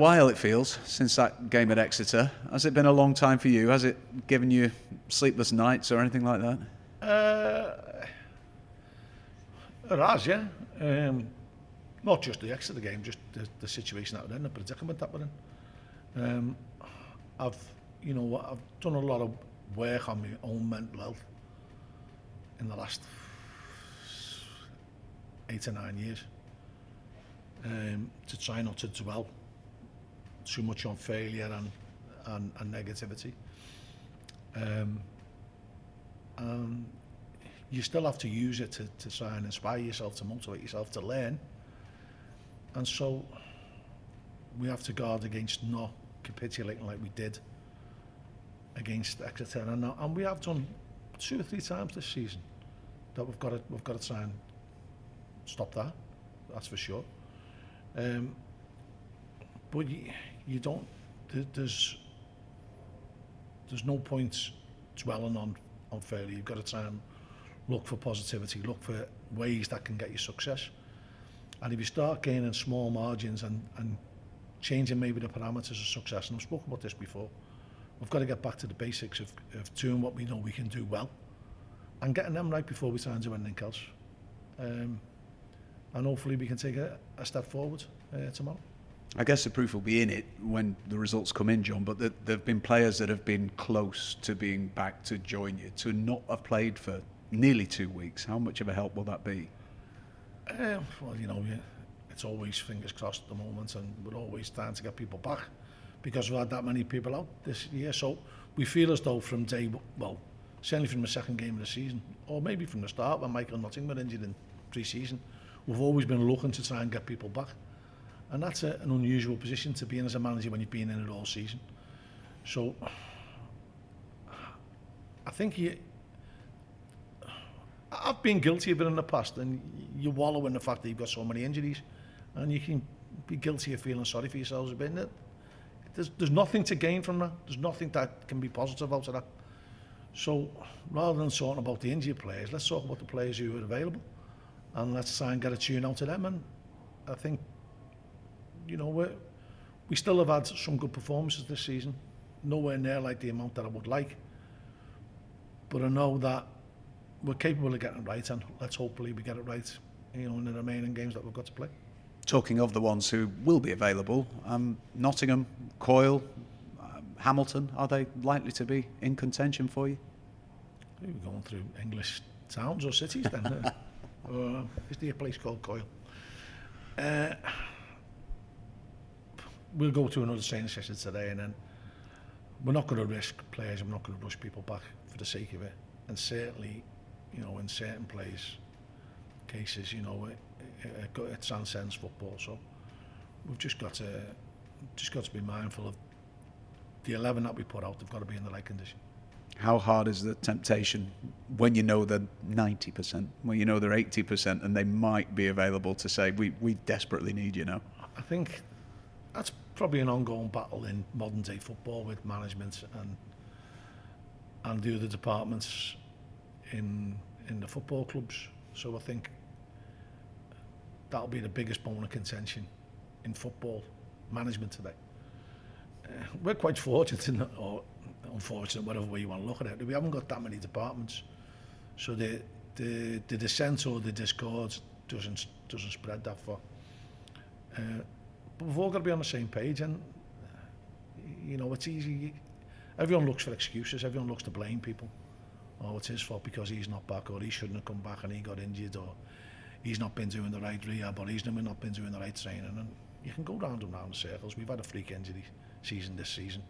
while, it feels, since that game at Exeter. Has it been a long time for you? Has it given you sleepless nights or anything like that? It has, yeah. Not just the Exeter game, just the situation that we're in, the predicament that we're in. I've done a lot of work on my own mental health in the last 8 or 9 years, to try not to dwell too much on failure and negativity. And you still have to use it to try and inspire yourself, to motivate yourself, to learn. And so we have to guard against not capitulating like we did against Exeter, and we have done 2 or 3 times this season. That we've got to try and stop that. That's for sure. But you don't. There's no point dwelling on failure. You've got to try and look for positivity, look for ways that can get you success. And if you start gaining small margins and changing maybe the parameters of success, and I've spoken about this before, we've got to get back to the basics of doing what we know we can do well and getting them right before we try and do anything else. And hopefully we can take a step forward tomorrow. I guess the proof will be in it when the results come in, John, but there have been players that have been close to being back to join you, to not have played for nearly 2 weeks. How much of a help will that be? Well, it's always fingers crossed at the moment, and we're always trying to get people back because we've had that many people out this year. So we feel as though from certainly from the second game of the season, or maybe from the start when Michael Nottingham were injured in pre-season, we've always been looking to try and get people back. And that's an unusual position to be in as a manager when you've been in it all season. So I think I've been guilty of it in the past, and you wallow in the fact that you've got so many injuries, and you can be guilty of feeling sorry for yourselves a bit. There's nothing to gain from that. There's nothing that can be positive out of that. So rather than talking about the injured players, let's talk about the players who are available, and let's try and get a tune out of them. And I think, we still have had some good performances this season, nowhere near like the amount that I would like, but I know that we're capable of getting it right, and let's hopefully we get it right, in the remaining games that we've got to play. Talking of the ones who will be available, Nottingham, Coyle, Hamilton, are they likely to be in contention for you? We're going through English towns or cities then. Is there a place called Coyle? We'll go to another training session today, and then we're not going to risk players, and we're not going to rush people back for the sake of it. And certainly, in certain cases, it transcends football. So we've just got to be mindful of the 11 that we put out. They've got to be in the right condition. How hard is the temptation when you know they're 90%, when you know they're 80%, and they might be available to say, we desperately need you now? I think that's probably an ongoing battle in modern day football with management and the other departments in the football clubs. So I think that'll be the biggest bone of contention in football management today. We're quite fortunate, or unfortunate, whatever way you want to look at it. We haven't got that many departments, so the dissent or the discord doesn't spread that far. But we've all got to be on the same page, and it's easy. Everyone looks for excuses. Everyone looks to blame people. Oh, it's his fault because he's not back, or he shouldn't have come back and he got injured, or he's not been doing the right rehab, or he's not been doing the right training. And you can go round and round in circles. We've had a freak injury season this season.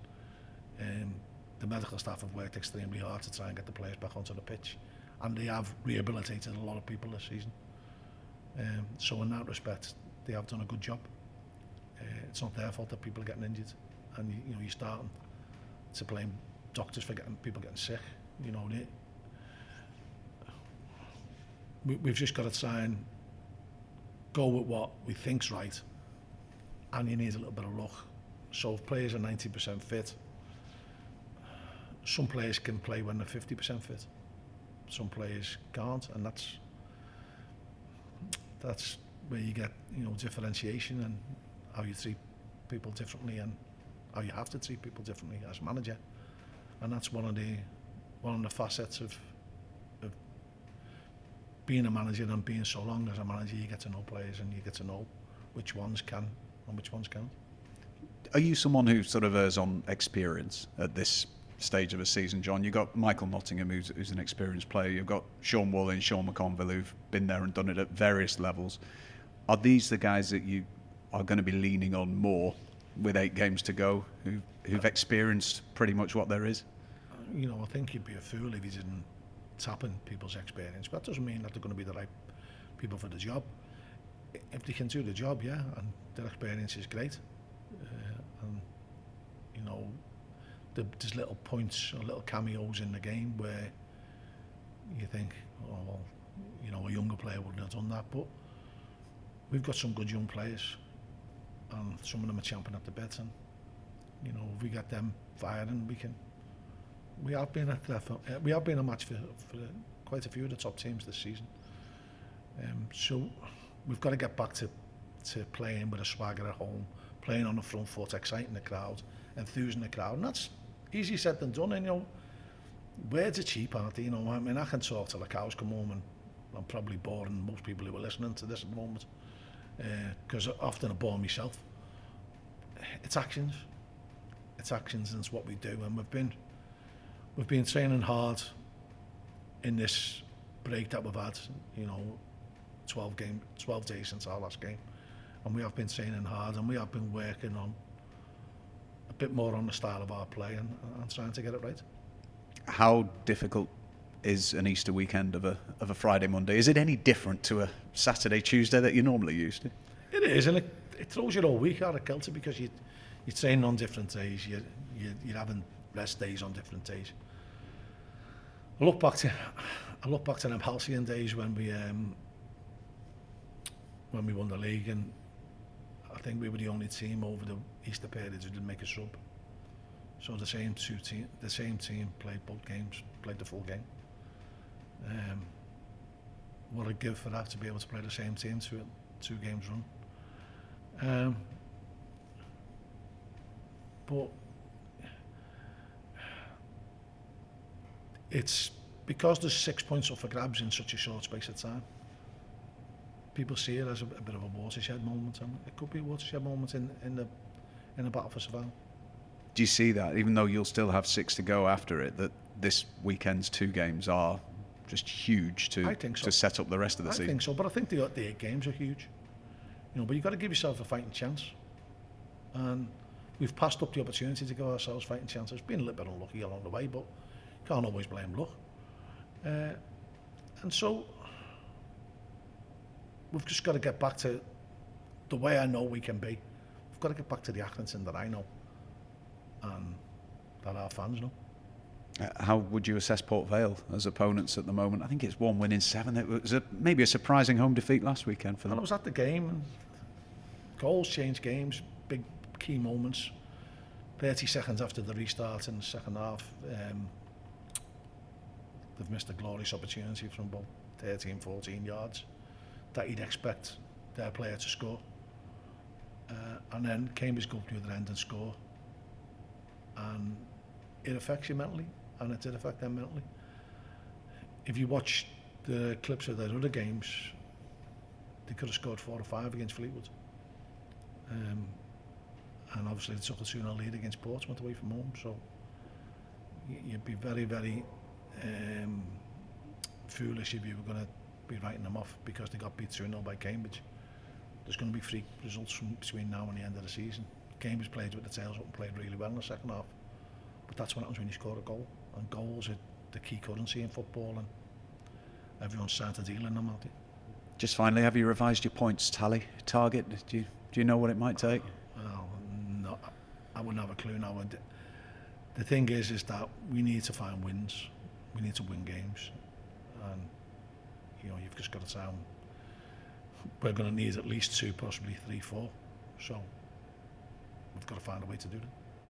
The medical staff have worked extremely hard to try and get the players back onto the pitch, and they have rehabilitated a lot of people this season. So in that respect, they have done a good job. It's not their fault that people are getting injured, and you're starting to blame doctors for people getting sick. We've just got to try and go with what we think's right, and you need a little bit of luck. So if players are 90% fit, some players can play when they're 50% fit. Some players can't, and that's where you get differentiation and how you treat people differently, and how you have to treat people differently as a manager. And that's one of the facets of being a manager and being so long as a manager. You get to know players and you get to know which ones can and which ones can't. Are you someone who sort of errs on experience at this stage of a season, John? You've got Michael Nottingham, who's an experienced player. You've got Sean Woolley and Sean McConville, who've been there and done it at various levels. Are these the guys that you are going to be leaning on more with 8 games to go, who've experienced pretty much what there is? You know, I think you'd be a fool if you didn't tap in people's experience, but that doesn't mean that they're going to be the right people for the job. If they can do the job, yeah, and their experience is great, and you know, there's little points or little cameos in the game where you think, oh, well, you know, a younger player wouldn't have done that, but we've got some good young players, and some of them are champing at the bit, and you know, if we get them firing, we have been a match for quite a few of the top teams this season. So we've got to get back to playing with a swagger at home, playing on the front foot, exciting the crowd, enthusing the crowd, and that's easy said than done. And you know, words are cheap, aren't they? You know, I mean, I can talk till the cows come home, and I'm probably boring most people who are listening to this at the moment, because often I bore myself. It's actions, and it's what we do, and we've been training hard in this break that we've had, you know, 12 days since our last game, and we have been training hard, and we have been working on a bit more on the style of our play and trying to get it right. How difficult is an Easter weekend of a Friday, Monday? Is it any different to a Saturday, Tuesday that you're normally used to? It is, and it throws your whole week out of kilter, because you're training on different days, you're having rest days on different days. I look back to them halcyon days when we won the league, and I think we were the only team over the Easter period who didn't make a sub. So the same team played both games, played the full game. What a give for that, to be able to play the same team two games run. But it's because there's 6 points up for grabs in such a short space of time. People see it as a bit of a watershed moment, and it could be a watershed moment in the battle for survival. Do you see that, even though you'll still have 6 to go after it, that this weekend's 2 games are just huge to set up the rest of the season? I think so, but I think the 8 games are huge. You know, but you've got to give yourself a fighting chance, and we've passed up the opportunity to give ourselves fighting chances. Been a little bit unlucky along the way, but can't always blame luck. And so we've just got to get back to the way I know we can be. We've got to get back to the Accrington that I know and that our fans know. How would you assess Port Vale as opponents at the moment? I think it's 1 win in 7. It was maybe a surprising home defeat last weekend for them. And I was at the game, and goals change games, big key moments. 30 seconds after the restart in the second half, they've missed a glorious opportunity from about 13, 14 yards that you'd expect their player to score. And then Cambridge go up the other end and score. And it affects you mentally, and it did affect them mentally. If you watch the clips of their other games, they could have scored 4 or 5 against Fleetwood. And obviously they took a 2-0 lead against Portsmouth away from home, so you'd be very, very foolish if you were going to be writing them off because they got beat 2-0 by Cambridge. There's going to be freak results from between now and the end of the season. Cambridge played with the tails up and played really well in the second half, but that's what happens when you score a goal, and goals are the key currency in football, and everyone's trying to deal in them, aren't they? Just finally, have you revised your points tally target? Do you know what it might take? No, I wouldn't have a clue now. The thing is that we need to find wins. We need to win games, and you know, you've just got to sound. We're going to need at least 2, possibly 3, 4. So we've got to find a way to do that.